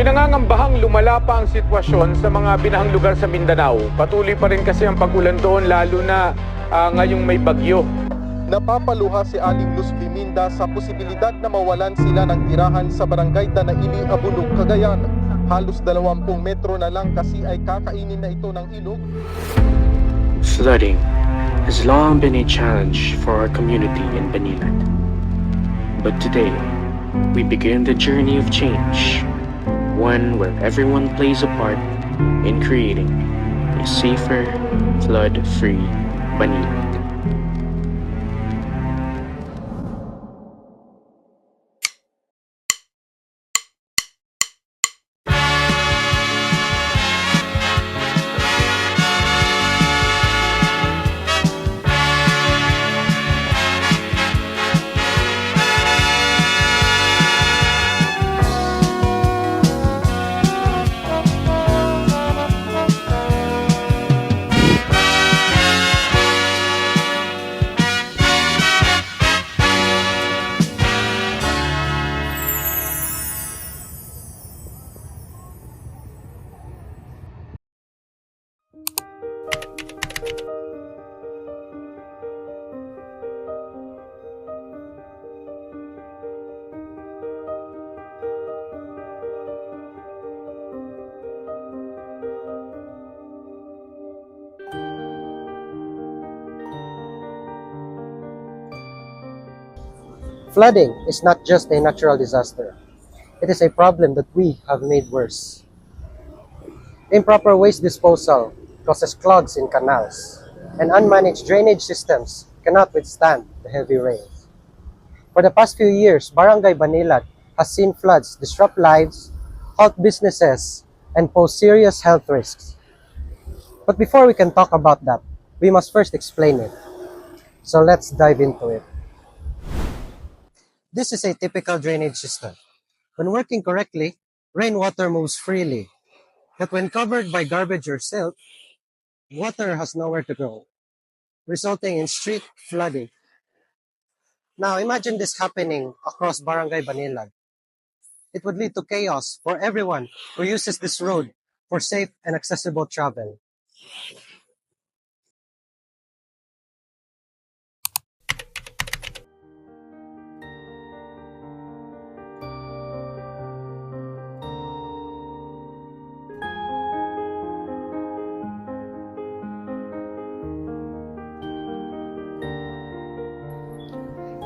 Pinangangambahang lumala pa ang sitwasyon sa mga binahang lugar sa Mindanao. Patuloy pa rin kasi ang pag-ulan doon lalo na ngayong may bagyo. Napapaluha si Aling Luz Biminda sa posibilidad na mawalan sila ng tirahan sa barangay Danaili, Abulog, Cagayan. Halos 20 metro na lang kasi ay kakainin na ito ng ilog. Flooding has long been a challenge for our community in Banilad. But today, we begin the journey of change, one where everyone plays a part in creating a safer, flood-free Banilad. Flooding is not just a natural disaster. It is a problem that we have made worse. Improper waste disposal causes clogs in canals, and unmanaged drainage systems cannot withstand the heavy rains. For the past few years, Barangay Banilad has seen floods disrupt lives, halt businesses, and pose serious health risks. But before we can talk about that, we must first explain it. So let's dive into it. This is a typical drainage system. When working correctly, rainwater moves freely. But when covered by garbage or silt, water has nowhere to go, resulting in street flooding. Now imagine this happening across Barangay Banilad. It would lead to chaos for everyone who uses this road for safe and accessible travel.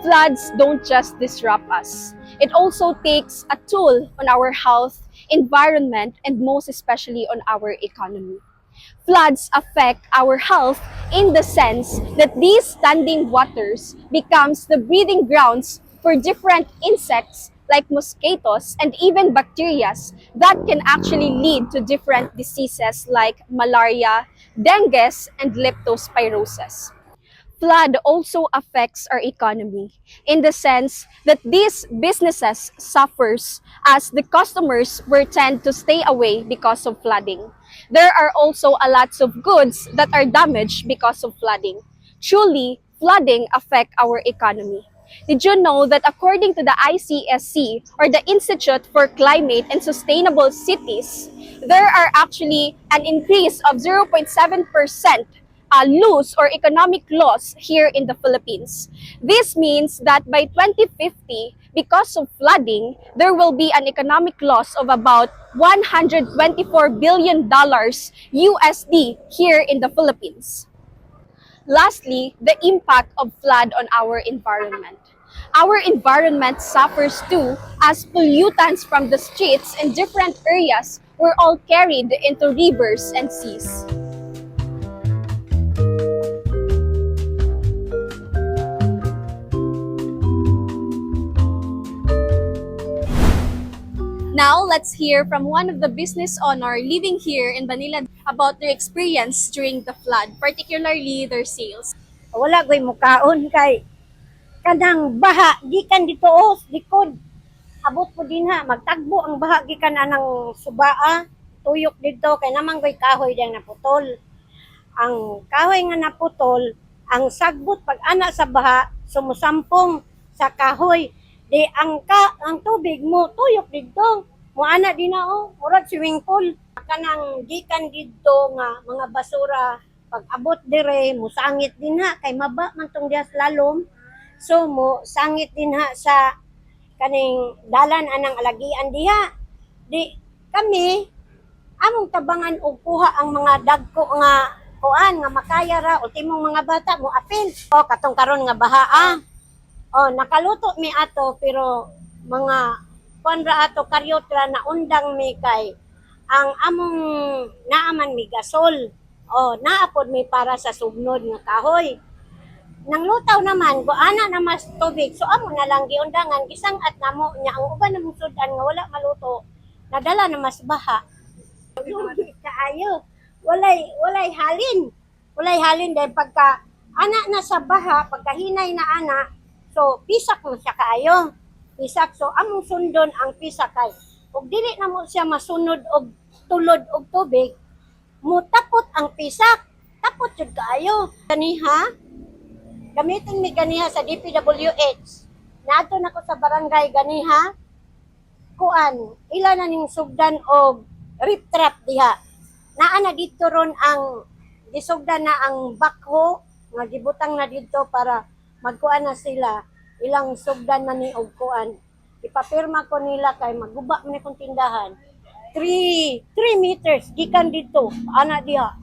Floods don't just disrupt us. It also takes a toll on our health, environment, and most especially on our economy. Floods affect our health in the sense that these standing waters becomes the breeding grounds for different insects like mosquitoes and even bacteria that can actually lead to different diseases like malaria, dengue, and leptospirosis. Flood also affects our economy in the sense that these businesses suffers as the customers will tend to stay away because of flooding. There are also a lots of goods that are damaged because of flooding. Truly, flooding affect our economy. Did you know that according to the ICSC or the Institute for Climate and Sustainable Cities, there are actually an increase of 0.7% loss or economic loss here in the Philippines. This means that by 2050, because of flooding, there will be an economic loss of about $124 billion USD here in the Philippines. Lastly, the impact of flood on our environment. Our environment suffers too as pollutants from the streets in different areas were all carried into rivers and seas. Now, let's hear from one of the business owner living here in Banilad about their experience during the flood, particularly their sales. Wala ko'y mukaon kay kanang baha gikan dito likod. Abot po din ha, magtagbo ang baha gikan anang subaa, tuyok dito kay naman ko'y kahoy diyang naputol. Ang kahoy nga naputol, ang sagbot pag ana sa baha sumusampong sa kahoy. Di ang tubig mo tuyok dito. Ana din na murag swimming pool. Kanang gikan didto nga mga basura pag abot dire musangit din ha kay maba man tong diha sa lalom. So mo sangit din ha sa kaning dalan anang alagian diha. Di kami among tabangan og kuha ang mga dagko nga kuan nga makaya ra ultimong mga bata mo apil. O katong karon nga bahaa. O nakaluto mi ato pero mga kuan ra ato karyot ra na undang mi kay ang among naaman mi gasol. O naapod mi para sa sugnod nga kahoy. Nang lutaw naman, ana na mas tubig. So amo na lang giundangan gisangat namo nya ang uban namong sudan nga wala maluto. Nadala na mas baha. Lugi kaayo. Walay halin. Walay halin dahil pagka ana na sa baha, pagka hinay na ana, so pisak mo siya kaayo. Pisak so among sundon ang pisak kay ug dili na mo siya masunod og tulod og tubig, mutapot ang pisak. Tapot jud kaayo. Ganiha, gamitin mi ganiha sa DPWH. Naadto na ko sa barangay ganiha. Kuan, ila na ning sugdan og rip trap diha. Naa na dito ron ang gisugdan na ang bakho nga gibutang na dito para magkuan na sila. Ilang sugdan na ni og kuan. Ipapirma ko nila kay maguba man akong tindahan. 3 meters gikan dito ana diha.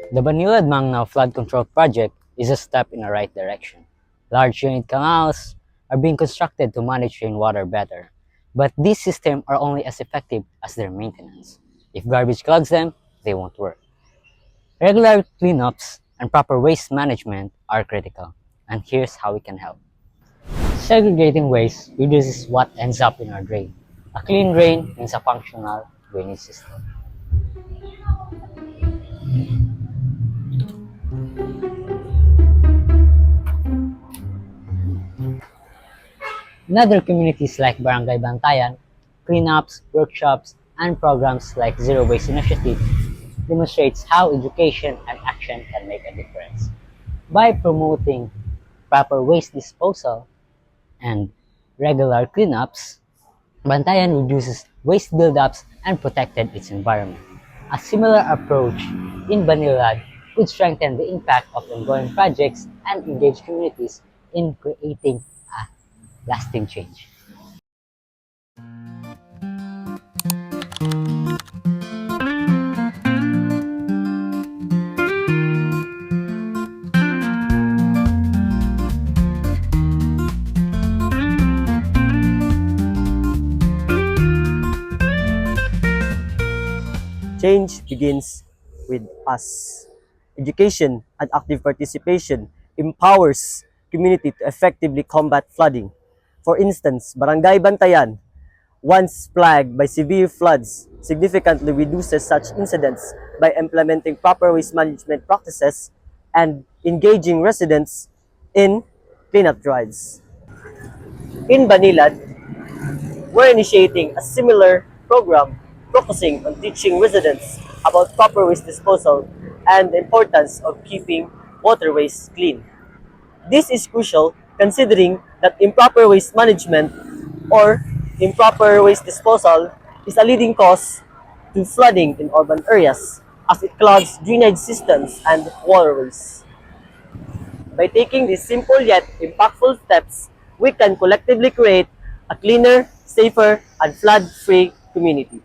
The Banilad Mangnaw Flood Control Project is a step in the right direction. Large drainage canals are being constructed to manage rainwater better, but these systems are only as effective as their maintenance. If garbage clogs them, they won't work. Regular cleanups and proper waste management are critical, and here's how we can help. Segregating waste reduces what ends up in our drain. A clean drain means a functional drainage system. In other communities like Barangay Bantayan, cleanups, workshops, and programs like Zero Waste Initiative demonstrates how education and action can make a difference. By promoting proper waste disposal and regular cleanups, Bantayan reduces waste buildups and protected its environment. A similar approach in Banilad could strengthen the impact of ongoing projects and engage communities in creating a lasting change. Change begins with us. Education and active participation empowers community to effectively combat flooding. For instance, Barangay Bantayan, once plagued by severe floods, significantly reduces such incidents by implementing proper waste management practices and engaging residents in cleanup drives. In Banilad, we're initiating a similar program focusing on teaching residents about proper waste disposal and the importance of keeping waterways clean. This is crucial considering that improper waste management or improper waste disposal is a leading cause to flooding in urban areas as it clogs drainage systems and waterways. By taking these simple yet impactful steps, we can collectively create a cleaner, safer, and flood-free community.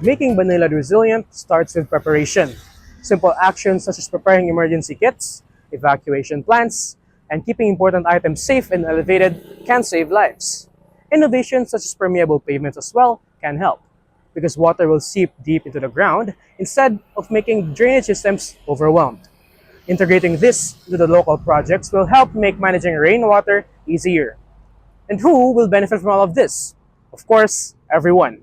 Making Banilad resilient starts with preparation. Simple actions such as preparing emergency kits, evacuation plans, and keeping important items safe and elevated can save lives. Innovations such as permeable pavements as well can help. because water will seep deep into the ground instead of making drainage systems overwhelmed. Integrating this into the local projects will help make managing rainwater easier. And who will benefit from all of this? Of course, everyone.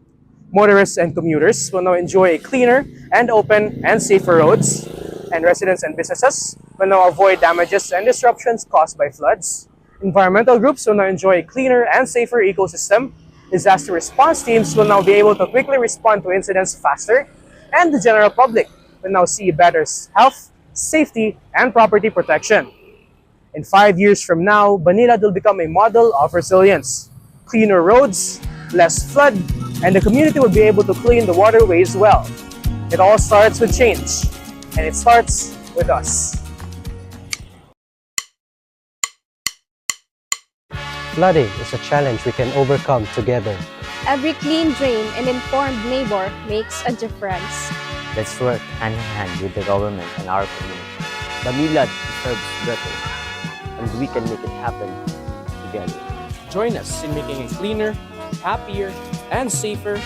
Motorists and commuters will now enjoy cleaner and open and safer roads, and residents and businesses will now avoid damages and disruptions caused by floods. Environmental groups will now enjoy a cleaner and safer ecosystem. Disaster response teams will now be able to quickly respond to incidents faster, and the general public will now see better health, safety, and property protection. In 5 years from now, Banilad will become a model of resilience. Cleaner roads, less flood, and the community will be able to clean the waterways well. It all starts with change, and it starts with us. Flooding is a challenge we can overcome together. Every clean drain and informed neighbor makes a difference. Let's work hand in hand with the government and our community. Banilad deserves better, and we can make it happen together. Join us in making a cleaner, happier, and safer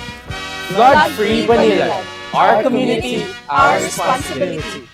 Flood-free Banilad. Our community, our responsibility.